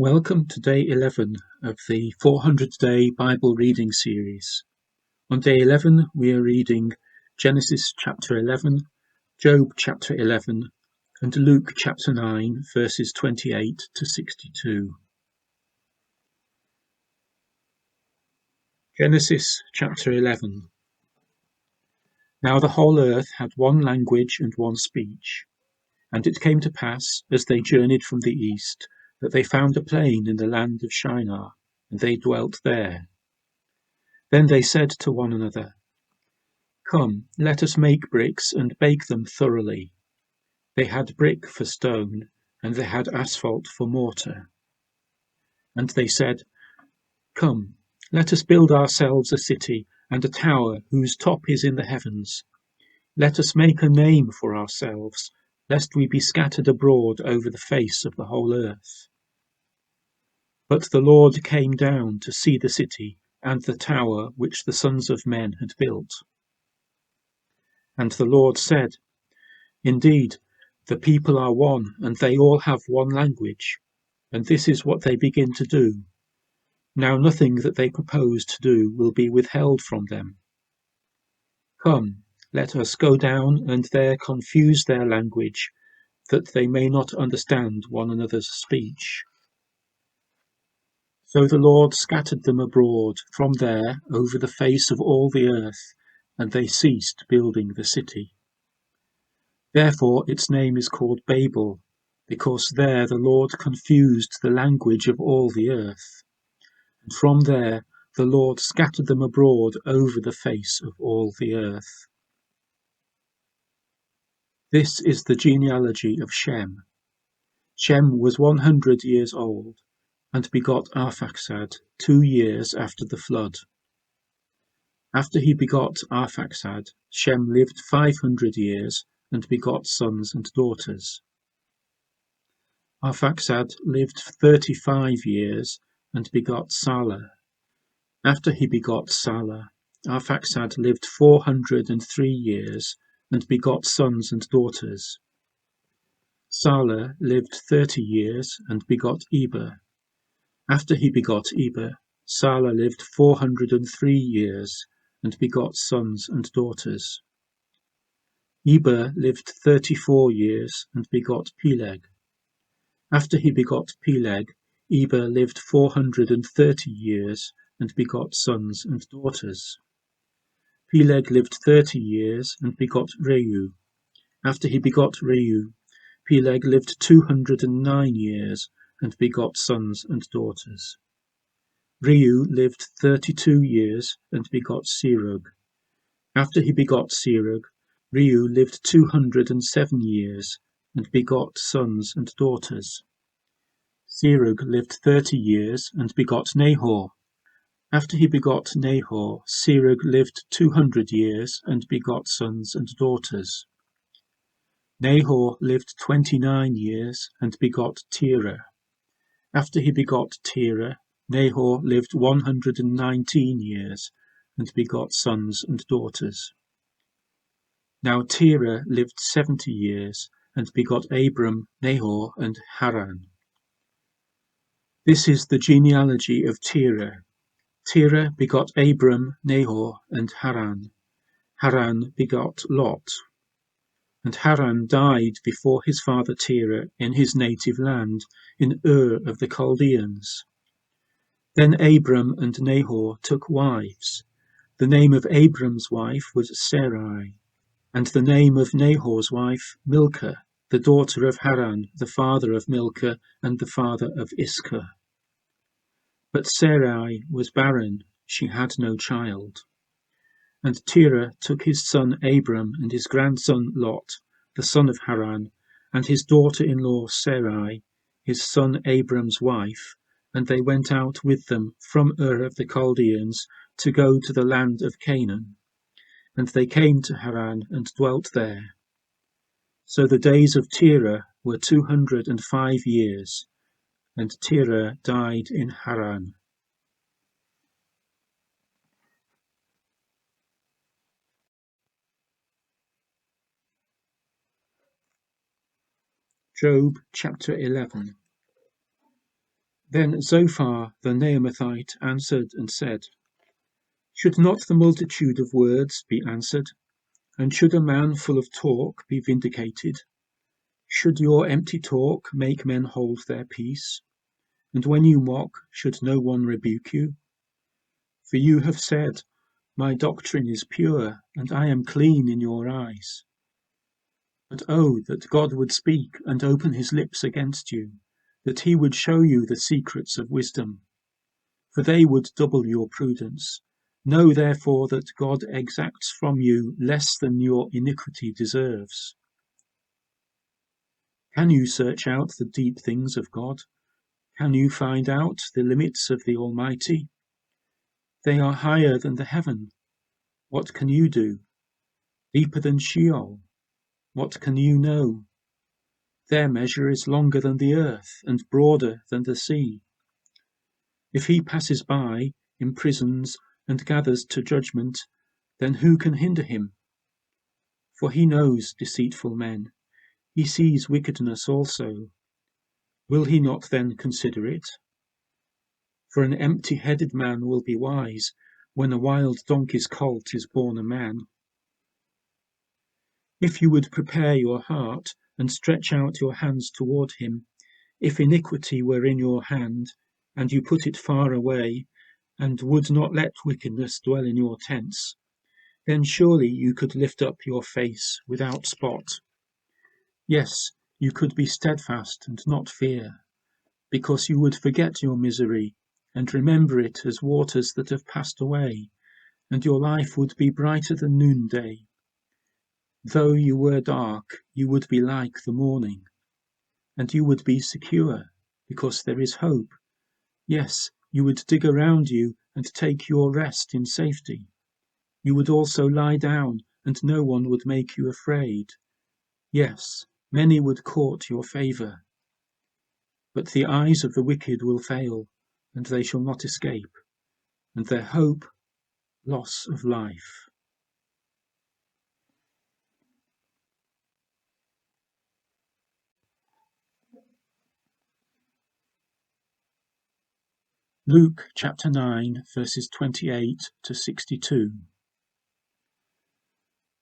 Welcome to day 11 of the 400-day Bible reading series. On day 11, we are reading Genesis chapter 11, Job chapter 11, and Luke chapter 9, verses 28 to 62. Genesis chapter 11. Now the whole earth had one language and one speech. And it came to pass, as they journeyed from the east, that they found a plain in the land of Shinar, and they dwelt there. Then they said to one another, Come, let us make bricks and bake them thoroughly. They had brick for stone, and they had asphalt for mortar. And they said, Come, let us build ourselves a city and a tower whose top is in the heavens. Let us make a name for ourselves, lest we be scattered abroad over the face of the whole earth. But the Lord came down to see the city and the tower which the sons of men had built. And the Lord said, Indeed, the people are one, and they all have one language, and this is what they begin to do. Now nothing that they propose to do will be withheld from them. Come, let us go down and there confuse their language, that they may not understand one another's speech. So the Lord scattered them abroad from there over the face of all the earth, and they ceased building the city. Therefore its name is called Babel, because there the Lord confused the language of all the earth. And from there the Lord scattered them abroad over the face of all the earth. This is the genealogy of Shem. Shem was 100 years old, and begot Arphaxad 2 years after the flood. After he begot Arphaxad, Shem lived 500 years, and begot sons and daughters. Arphaxad lived 35 years, and begot Salah. After he begot Salah, Arphaxad lived 403 years, and begot sons and daughters. Salah lived 30 years, and begot Eber. After he begot Eber, Salah lived 403 years, and begot sons and daughters. Eber lived 34 years, and begot Peleg. After he begot Peleg, Eber lived 430 years, and begot sons and daughters. Peleg lived 30 years, and begot Reu. After he begot Reu, Peleg lived 209 years, and begot sons and daughters. Reu lived 32 years, and begot Serug. After he begot Serug, Reu lived 207 years, and begot sons and daughters. Serug lived 30 years, and begot Nahor. After he begot Nahor, Serug lived 200 years, and begot sons and daughters. Nahor lived 29 years, and begot Terah. After he begot Terah, Nahor lived 119 years, and begot sons and daughters. Now Terah lived 70 years, and begot Abram, Nahor, and Haran. This is the genealogy of Terah. Terah begot Abram, Nahor, and Haran. Haran begot Lot. And Haran died before his father Terah in his native land, in Ur of the Chaldeans. Then Abram and Nahor took wives. The name of Abram's wife was Sarai, and the name of Nahor's wife Milcah, the daughter of Haran, the father of Milcah and the father of Iscah. But Sarai was barren, she had no child. And Terah took his son Abram and his grandson Lot, the son of Haran, and his daughter-in-law Sarai, his son Abram's wife, and they went out with them from Ur of the Chaldeans to go to the land of Canaan. And they came to Haran and dwelt there. So the days of Terah were 205 years, and Terah died in Haran. Job chapter 11. Then Zophar the Naamathite answered and said, Should not the multitude of words be answered? And should a man full of talk be vindicated? Should your empty talk make men hold their peace? And when you mock, should no one rebuke you? For you have said, My doctrine is pure, and I am clean in your eyes. But oh, that God would speak and open his lips against you, that he would show you the secrets of wisdom. For they would double your prudence. Know therefore that God exacts from you less than your iniquity deserves. Can you search out the deep things of God? Can you find out the limits of the Almighty? They are higher than the heaven. What can you do? Deeper than Sheol. What can you know? Their measure is longer than the earth, and broader than the sea. If he passes by, imprisons, and gathers to judgment, then who can hinder him? For he knows deceitful men. He sees wickedness also. Will he not then consider it? For an empty-headed man will be wise, when a wild donkey's colt is born a man. If you would prepare your heart, and stretch out your hands toward him, if iniquity were in your hand, and you put it far away, and would not let wickedness dwell in your tents, then surely you could lift up your face without spot. Yes, you could be steadfast and not fear, because you would forget your misery, and remember it as waters that have passed away, and your life would be brighter than noonday. Though you were dark, you would be like the morning, and you would be secure, because there is hope. Yes, you would dig around you and take your rest in safety. You would also lie down, and no one would make you afraid. Yes, many would court your favor. But the eyes of the wicked will fail, and they shall not escape, and their hope, loss of life. Luke chapter 9, verses 28 to 62.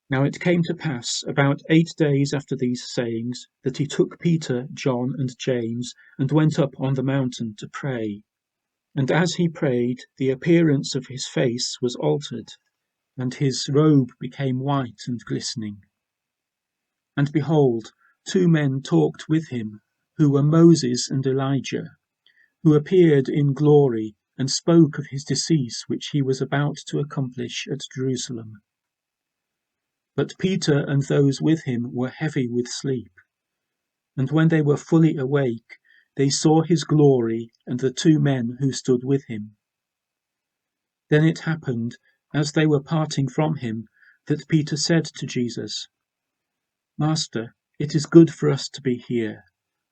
Now it came to pass, about 8 days after these sayings, that he took Peter, John, and James, and went up on the mountain to pray. And as he prayed, the appearance of his face was altered, and his robe became white and glistening. And behold, 2 men talked with him, who were Moses and Elijah, who appeared in glory, and spoke of his decease which he was about to accomplish at Jerusalem. But Peter and those with him were heavy with sleep. And when they were fully awake, they saw his glory and the 2 men who stood with him. Then it happened, as they were parting from him, that Peter said to Jesus, Master, it is good for us to be here,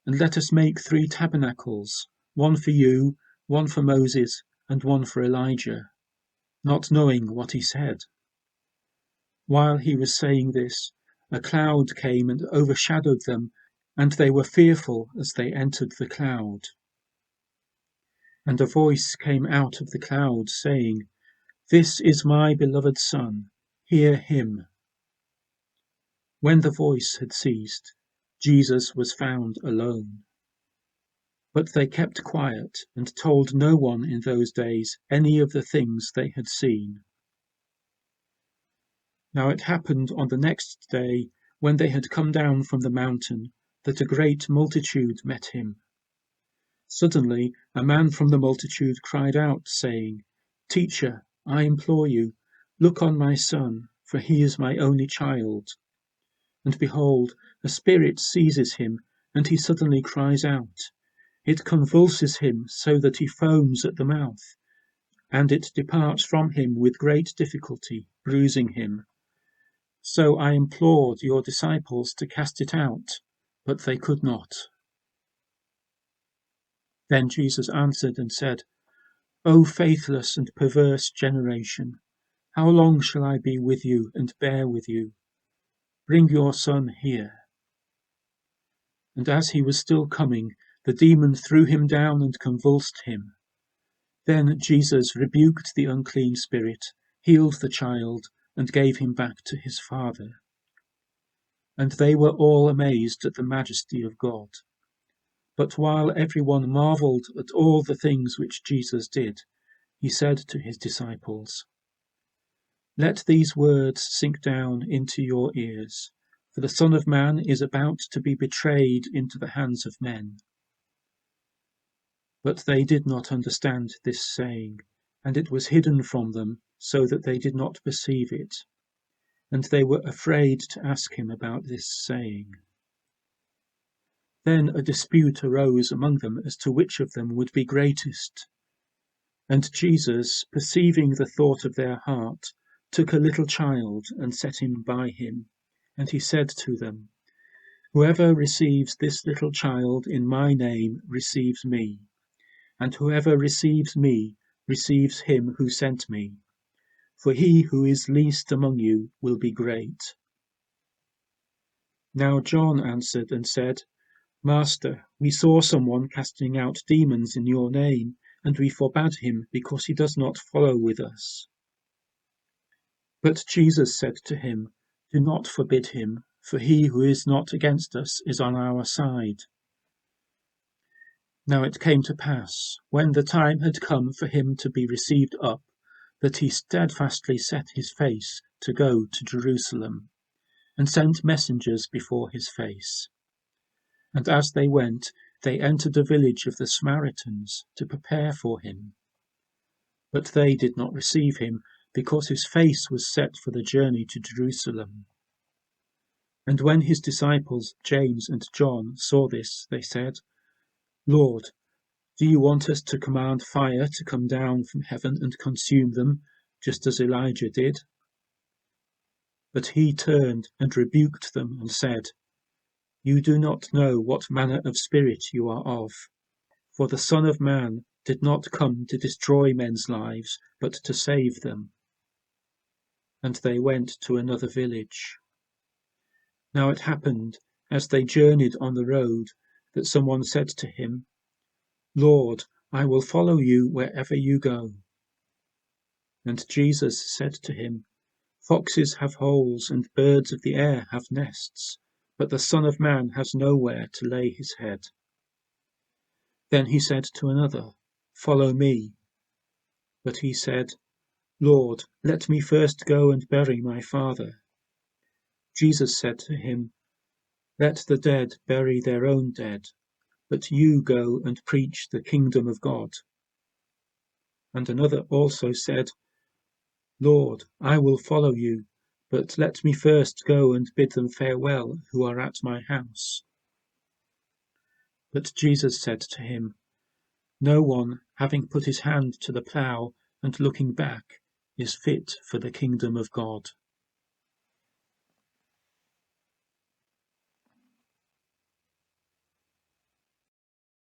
and let us make 3 tabernacles, one for you, one for Moses, and one for Elijah, not knowing what he said. While he was saying this, a cloud came and overshadowed them, and they were fearful as they entered the cloud. And a voice came out of the cloud, saying, This is my beloved Son, hear him. When the voice had ceased, Jesus was found alone. But they kept quiet, and told no one in those days any of the things they had seen. Now it happened on the next day, when they had come down from the mountain, that a great multitude met him. Suddenly a man from the multitude cried out, saying, Teacher, I implore you, look on my son, for he is my only child. And behold, a spirit seizes him, and he suddenly cries out. It convulses him so that he foams at the mouth, and it departs from him with great difficulty, bruising him. So I implored your disciples to cast it out, but they could not. Then Jesus answered and said, O faithless and perverse generation, how long shall I be with you and bear with you? Bring your son here. And as he was still coming, the demon threw him down and convulsed him. Then Jesus rebuked the unclean spirit, healed the child, and gave him back to his father. And they were all amazed at the majesty of God. But while everyone marveled at all the things which Jesus did, he said to his disciples, "Let these words sink down into your ears, for the Son of Man is about to be betrayed into the hands of men." But they did not understand this saying, and it was hidden from them, so that they did not perceive it. And they were afraid to ask him about this saying. Then a dispute arose among them as to which of them would be greatest. And Jesus, perceiving the thought of their heart, took a little child and set him by him. And he said to them, "Whoever receives this little child in my name receives me, and whoever receives me receives him who sent me. For he who is least among you will be great." Now John answered and said, "Master, we saw someone casting out demons in your name, and we forbade him, because he does not follow with us." But Jesus said to him, "Do not forbid him, for he who is not against us is on our side." Now it came to pass, when the time had come for him to be received up, that he steadfastly set his face to go to Jerusalem, and sent messengers before his face. And as they went, they entered a village of the Samaritans to prepare for him. But they did not receive him, because his face was set for the journey to Jerusalem. And when his disciples James and John saw this, they said, "Lord, do you want us to command fire to come down from heaven and consume them, just as Elijah did?" But he turned and rebuked them and said, "You do not know what manner of spirit you are of. For the Son of Man did not come to destroy men's lives, but to save them." And they went to another village. Now it happened, as they journeyed on the road, that someone said to him, "Lord, I will follow you wherever you go." And Jesus said to him, "Foxes have holes, and birds of the air have nests, but the Son of Man has nowhere to lay his head." Then he said to another, "Follow me." But he said, "Lord, let me first go and bury my father." Jesus said to him, "Let the dead bury their own dead, but you go and preach the kingdom of God." And another also said, "Lord, I will follow you, but let me first go and bid them farewell who are at my house." But Jesus said to him, "No one, having put his hand to the plough and looking back, is fit for the kingdom of God."